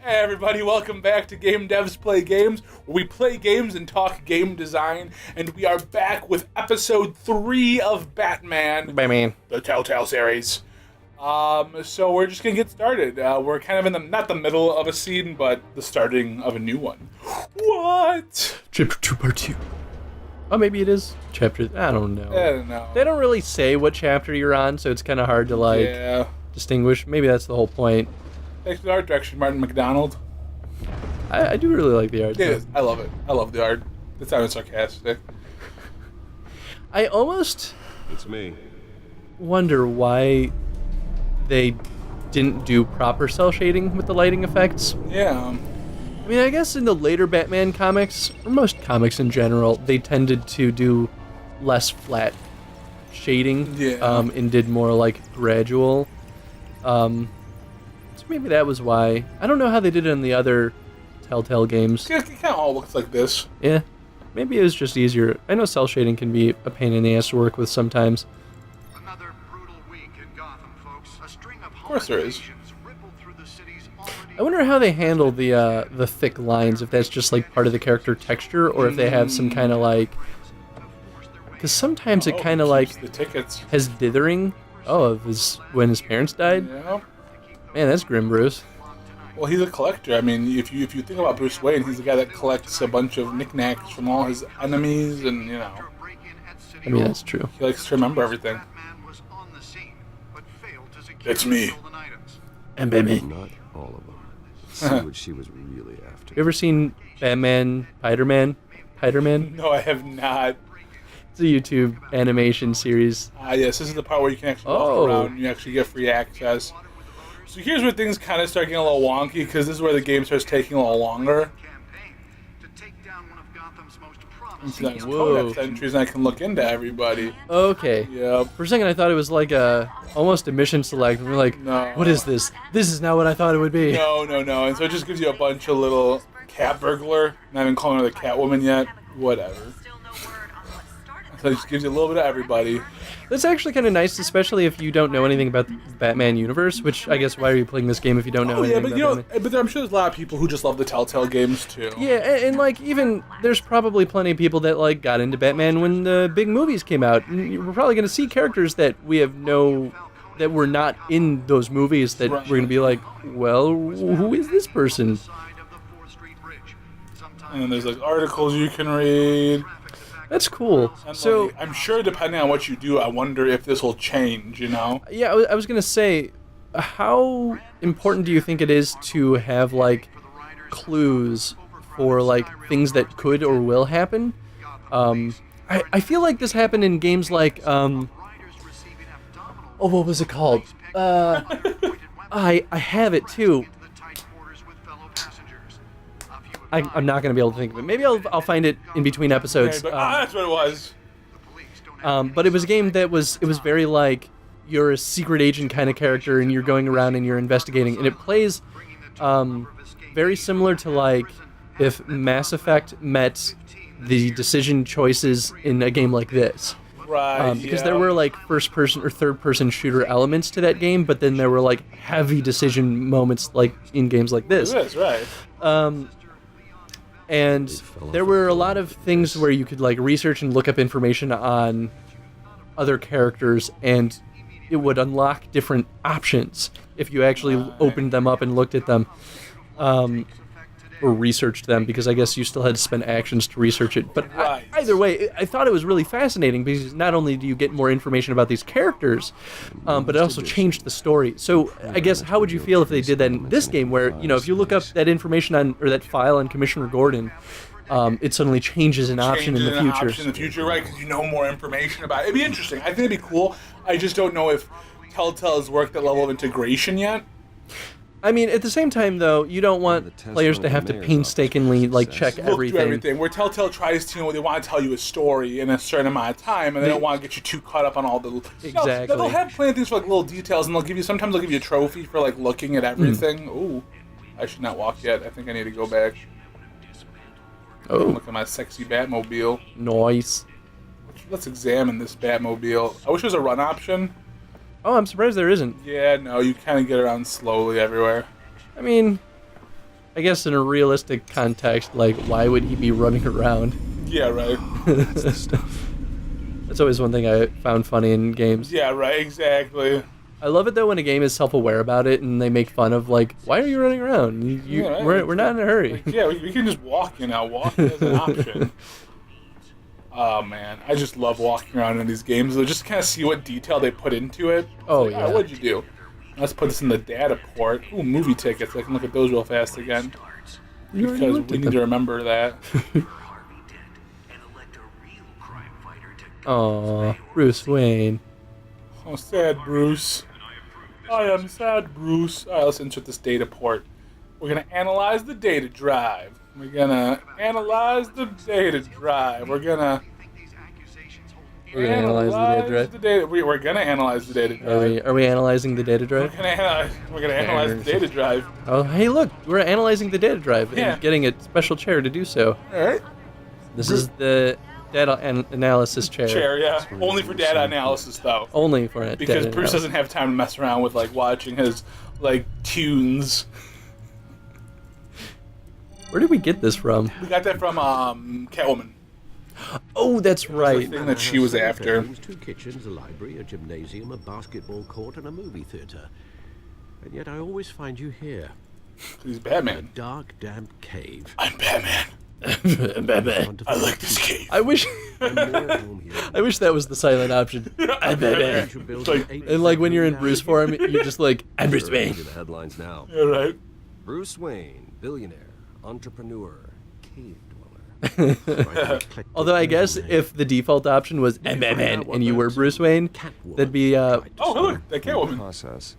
Hey everybody, welcome back to Game Devs Play Games, where we play games and talk game design, and we are back with episode 3 of Batman, the Telltale series. So we're just gonna get started. We're kind of in not the middle of a scene, but the starting of a new one. What? Chapter 2, Part 2. Oh, maybe it is chapter... I don't know. I don't know. They don't really say what chapter you're on, so it's kind of hard to, distinguish. Maybe that's the whole point. Thanks for the art direction, Martin McDonald. I do really like the art. It is. I love it. I love the art. It sounded sarcastic. I almost... It's me. wonder why they didn't do proper cell shading with the lighting effects. Yeah. I mean, I guess in the later Batman comics, or most comics in general, they tended to do less flat shading, and did more like gradual. So maybe that was why. I don't know how they did it in the other Telltale games. It kind of all looks like this. Yeah, maybe it was just easier. I know cell shading can be a pain in the ass to work with sometimes. Another brutal week in Gotham, folks. A string of course there is. I wonder how they handle the thick lines, if that's just like part of the character texture, or if they have some kind of like... Because sometimes it kind of like the tickets has dithering. Oh, when his parents died? Yeah. Man, that's grim, Bruce. Well, he's a collector. I mean, if you think about Bruce Wayne, he's the guy that collects a bunch of knickknacks from all his enemies, and you know. I mean, that's true. He likes to remember everything. It's me. And Batman. Not all of them. See what she was really after. You ever seen Batman, Spider-Man? Spider-Man? No, I have not. It's a YouTube animation series. Yes, this is the part where you can actually walk around and you actually get free access. So here's where things kind of start getting a little wonky, because this is where the game starts taking a little longer. It's like codex entries, and I can look into everybody. Okay. Yep. For a second, I thought it was like almost a mission select. And we're like, No. what is this? This is not what I thought it would be. No. And so it just gives you a bunch of little cat burglar. Not even calling her the Catwoman yet. Whatever. So it just gives you a little bit of everybody. That's actually kind of nice, especially if you don't know anything about the Batman universe, which I guess why are you playing this game if you don't know anything but about Batman? but I'm sure there's a lot of people who just love the Telltale games too. Yeah, and like even there's probably plenty of people that like got into Batman when the big movies came out. And we're probably going to see characters that that were not in those movies that we're going to be like, well, who is this person? And then there's like articles you can read. That's cool. And So like, I'm sure depending on what you do, I wonder if this will change, you know? yeah, I was going to say, how important do you think it is to have like clues for like things that could or will happen? I feel like this happened in games like what was it called? I have it too. I'm not going to be able to think of it. Maybe I'll find it in between episodes. Okay, but, that's what it was. But it was a game that was very like you're a secret agent kind of character and you're going around and you're investigating, and it plays very similar to like if Mass Effect met the decision choices in a game like this. Right. Because there were like first-person or third-person shooter elements to that game, but then there were like heavy decision moments like in games like this. It is, right. And there were a lot of things where you could like research and look up information on other characters, and it would unlock different options if you actually opened them up and looked at them, or researched them, because I guess you still had to spend actions to research it. But either way, I thought it was really fascinating, because not only do you get more information about these characters, but it also changed the story. So I guess how would you feel if they did that in this game, where, you know, if you look up that information on, or that file on Commissioner Gordon, it suddenly changes an option in the future. Right, because you know more information about it. It'd be interesting. I think it'd be cool. I just don't know if Telltale has worked that level of integration yet. I mean, at the same time, though, you don't want players to have to painstakingly like check Look through everything. everything. Where Telltale tries to, they want to tell you a story in a certain amount of time, and they don't want to get you too caught up on all the... Exactly. No, they'll have plenty of things for like little details, and sometimes they'll give you a trophy for like looking at everything. Ooh, I should not walk yet. I think I need to go back. Oh. Look at my sexy Batmobile. Nice. Let's examine this Batmobile. I wish there was a run option. Oh, I'm surprised there isn't. Yeah, no, you kind of get around slowly everywhere. I mean, I guess in a realistic context, like, why would he be running around? Yeah, right. That's the stuff. That's always one thing I found funny in games. Yeah, right, exactly. I love it though when a game is self-aware about it and they make fun of like, why are you running around? Yeah, right. We're not in a hurry. Yeah, we can just walk, Walking is an option. Oh, man. I just love walking around in these games. Just to kind of see what detail they put into it. Oh, like, yeah. What'd you do? Let's put this in the data port. Ooh, movie tickets. I can look at those real fast again. Because we need to remember that. Aw, Bruce Wayne. Oh, sad Bruce. I am sad Bruce. Alright, let's insert this data port. We're going to analyze the data drive. We're going to analyze the data drive. We're going to analyze the data drive? We're going to analyze the data drive. Are we analyzing the data drive? We're going to analyze the data drive. Oh, hey, look, we're analyzing the data drive Yeah. and getting a special chair to do so. Alright. This is the data analysis chair. Chair, yeah. Only for data analysis, though. Only for it. Because Bruce doesn't have time to mess around with, like, watching his, like, tunes. Where did we get this from? We got that from, Catwoman. Oh, that's The right. thing that she was after. Two kitchens, a library, a gymnasium, a basketball court, and a movie theater. And yet I always find you here, He's a Batman. dark, damp cave. I'm Batman. Batman. I like this cave. I wish I'm more at home here. I wish that was the silent option. I'm Batman. You should build Like- an And like when you're in 8,000 Bruce form, you're just like, I'm Bruce Sure, Wayne. into the headlines now. Yeah, right. Bruce Wayne, billionaire, entrepreneur, cave dweller. Although I guess if the default option was I'm Batman and you were Bruce Wayne, that'd be Oh, look, that Catwoman. Process.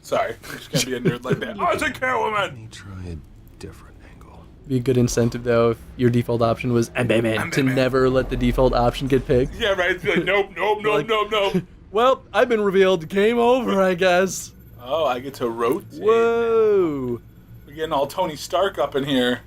Sorry, I'm just gonna be a nerd like that. Oh, it's a Catwoman! Let me try a different angle. be a good incentive though if your default option was I'm Batman to never let the default option get picked. Yeah, right. It's like, nope, Like- nope. Well, I've been revealed. Game over, I guess. Oh, I get to rotate. Whoa. We're getting all Tony Stark up in here.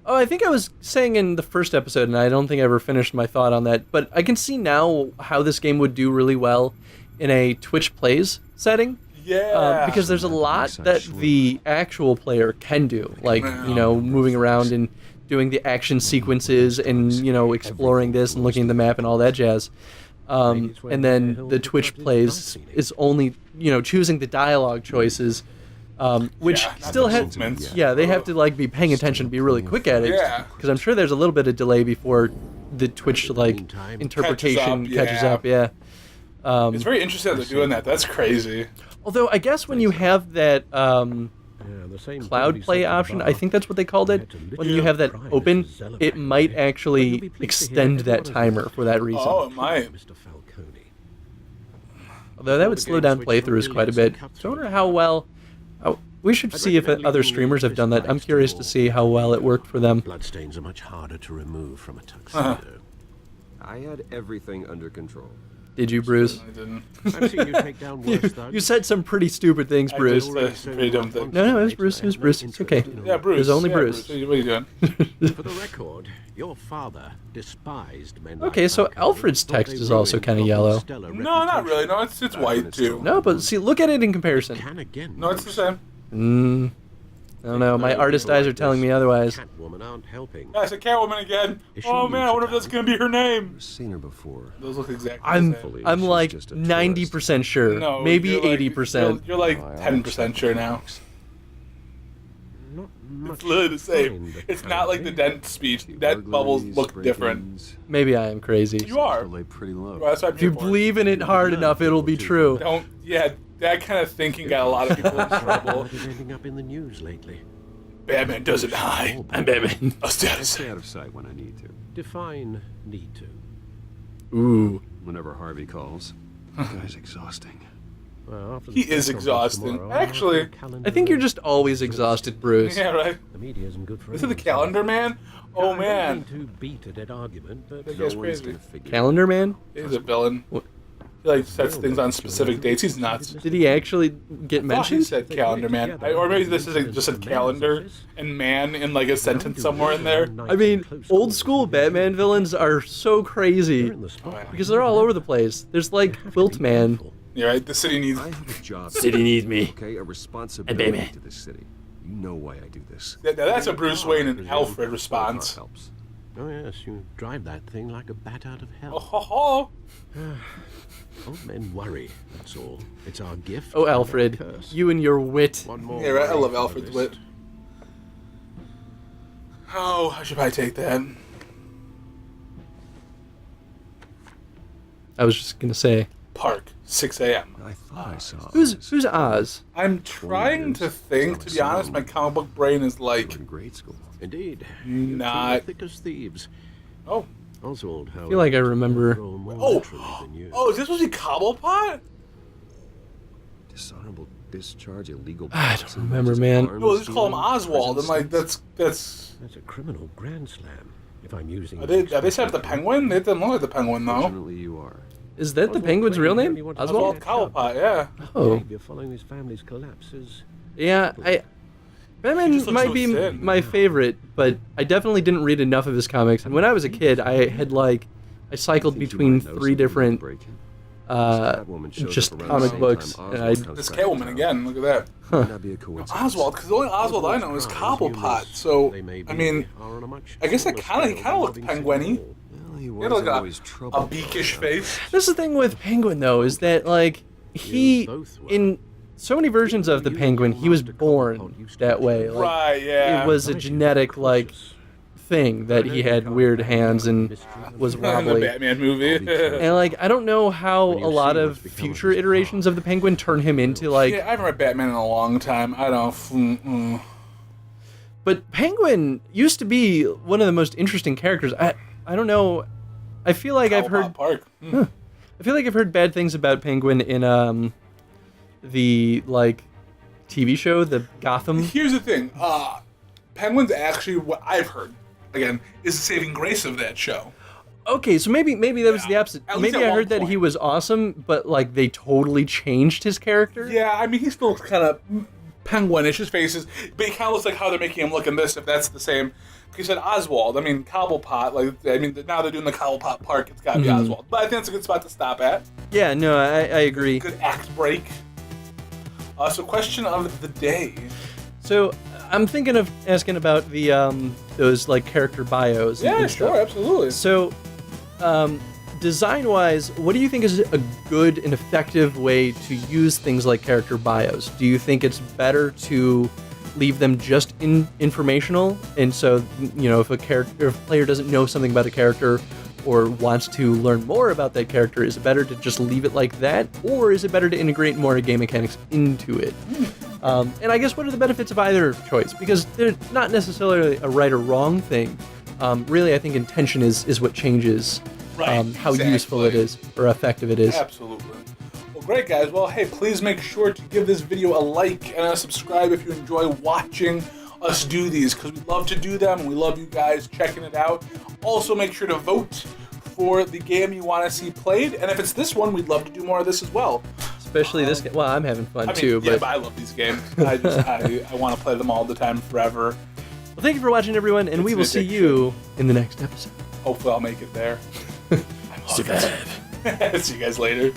Oh, I think I was saying in the first episode, and I don't think I ever finished my thought on that, but I can see now how this game would do really well in a Twitch Plays setting. Yeah. Because there's a lot that the actual player can do, like, moving around and doing the action sequences and, exploring this and looking at the map and all that jazz. And then the Twitch Plays is only, choosing the dialogue choices, which Yeah, not still the has, movements. they have to, be paying attention, be really quick at it. Yeah. Because I'm sure there's a little bit of delay before the Twitch, interpretation catches up, yeah. It's very interesting that they're doing that. That's crazy. Although I guess when you have that the same cloud play option, I think that's what they called it. When you have that open, it might actually extend that timer for that reason. Oh, it might. Mr. Falcone. Although that would slow down playthroughs quite a bit. So I wonder how well. We should see if other streamers have done that. I'm curious to see how well it worked for them. Bloodstains are much harder to remove from a tuxedo. I had everything under control. Did you, Bruce? I didn't. I've seen you take down worse thugs. You said some pretty stupid things, I Bruce. did say some pretty dumb things. No, it was Bruce. It was Bruce. It's okay. Yeah, Bruce. It was only yeah, Bruce. What are you doing? For the record, your father despised men Okay, like so Falcone, Alfred's thought text they is also ruined kinda Gotham's yellow. stellar No, not reputation. really. No, it's white too. No, but see, look at it in comparison. Can again, No, it's the same. I don't know. My artist eyes are telling me otherwise. Catwoman aren't helping. Yeah, it's a Catwoman again. Is she Oh man, I wonder if that's gonna be her name. I've seen her before. Those look exactly I'm the same. I'm She's like just a 90% sure, No, maybe you're like- 80%. You're like Oh, I 10% sure now. Not much It's literally the same. kind, It's not like the dent speech. Dent bubbles look different. Maybe I am crazy. You are. Lay pretty low. Well, that's what I'm If you here for. believe in it hard enough, it'll be true. Don't. Yeah, that kind of thinking got a lot of people in trouble. What is ending up in the news lately? Batman doesn't hide. I'm Batman. A status. Stay out of sight when I need to. Define need to. Ooh. Whenever Harvey calls. That guy's exhausting. Well, after He the is press conference exhausting. tomorrow, I'll Actually- have the calendar I think you're ready. just always exhausted, Bruce. Yeah, right. The media isn't good for This is the anything. calendar man. Oh I don't man, mean to beat a dead argument, but That No guy's one's crazy. gonna figure Calendar Man? he's a villain. What? He like sets things on specific dates. He's nuts. Did he actually get I thought he mentioned? said calendar man, or maybe this isn't just a calendar and man in like a sentence somewhere in there. I mean, old school Batman villains are so crazy They're in the spotlight. because they're all over the place. There's like Quilt Man. You're right. The city needs. I have a job. City needs me. Okay, a responsibility Batman. to this city. You know why I do this. That's a Bruce Wayne and Alfred response. Helps. Oh, yes, you drive that thing like a bat out of Oh, hell. ho, ho. Old men worry, that's all. It's our gift. Oh, and our Alfred, curse. you and your wit. One more Yeah, right. I worry love for Alfred's this. wit. Oh, I should probably take that. I was just gonna say, Park, 6 a.m. I thought I saw. who's Oz? I'm trying to think, to be honest, my comic book brain is You like, were in grade school. Indeed. Not- You two are thick as thieves. oh, Oswald, however, I feel like I remember. roll more Oh. naturally than you. oh, is this was he Cobblepot? Dishonorable discharge, illegal. I don't possession, remember, malicious man. arms, No, let's just call him stealing, Oswald. I'm prison like, sentence. that's. That's a criminal grand slam. If I'm using. Are they set up the Penguin? They didn't look like the Penguin though. Fortunately, you are. Is that the Oswald Penguin's claimed real he name? only wanted to Oswald? catch up. Cobblepot, yeah. Oh, Behavior following his family's collapse is yeah. Batman just looks might so be thin. my favorite, but I definitely didn't read enough of his comics. And when I was a kid, I cycled Think you between might know 3 something different breaking. Just Just comic books, and I This Catwoman again. Look at that. Might not be a coincidence. Oswald, because the only Oswald I know is Cobblepot. So I mean, I guess that he kind of looked penguin-y. Well, he He was had like always trouble. a beakish face. That's the thing with Penguin, though, is that, like, he, in so many versions of the Penguin, he was born that way. Like, Right, yeah. it was a genetic, like, thing that he had weird hands and was in the wobbly. Batman movie. And, like, I don't know how When you a lot see of what's become of future his iterations of the Penguin turn him into, like... Yeah, I haven't read Batman in a long time. I don't. But Penguin used to be one of the most interesting characters. I don't know. I feel like I've heard... Park. I feel like I've heard bad things about Penguin in the like TV show, the Gotham. Here's the thing. Penguin's actually what I've heard. Again, is the saving grace of that show. Okay, so maybe that was the opposite. At least Maybe at I one heard that he point. was awesome, but like they totally changed his character. Yeah, I mean, he still looks kind of penguinish, his faces, but he kind of looks like how they're making him look in this, if that's the same. He said Oswald. I mean, Cobblepot. Like, I mean, now they're doing the Cobblepot Park. It's got to be Oswald. But I think that's a good spot to stop at. Yeah, no, I agree. Good act break. So, question of the day. So I'm thinking of asking about the those like character bios. Yeah, and sure, stuff. absolutely. So, design-wise, what do you think is a good and effective way to use things like character bios? Do you think it's better to leave them just informational, and so if a character, if a player doesn't know something about a character or wants to learn more about that character, is it better to just leave it like that, or is it better to integrate more game mechanics into it? And I guess what are the benefits of either choice? Because they're not necessarily a right or wrong thing. Really, I think intention is what changes Right, how useful it is or effective it is. Absolutely. Well, great, guys. Well, hey, please make sure to give this video a like and a subscribe if you enjoy watching us do these, because we love to do them and we love you guys checking it out. Also, make sure to vote for the game you want to see played, and if it's this one, we'd love to do more of this as well. Especially this game. Well, I'm having fun I mean, too. yeah, But but I love these games. I want to play them all the time forever. well, thank you for watching, everyone, and It's we an will see addiction. you in the next episode. Hopefully, I'll make it there. See you guys later.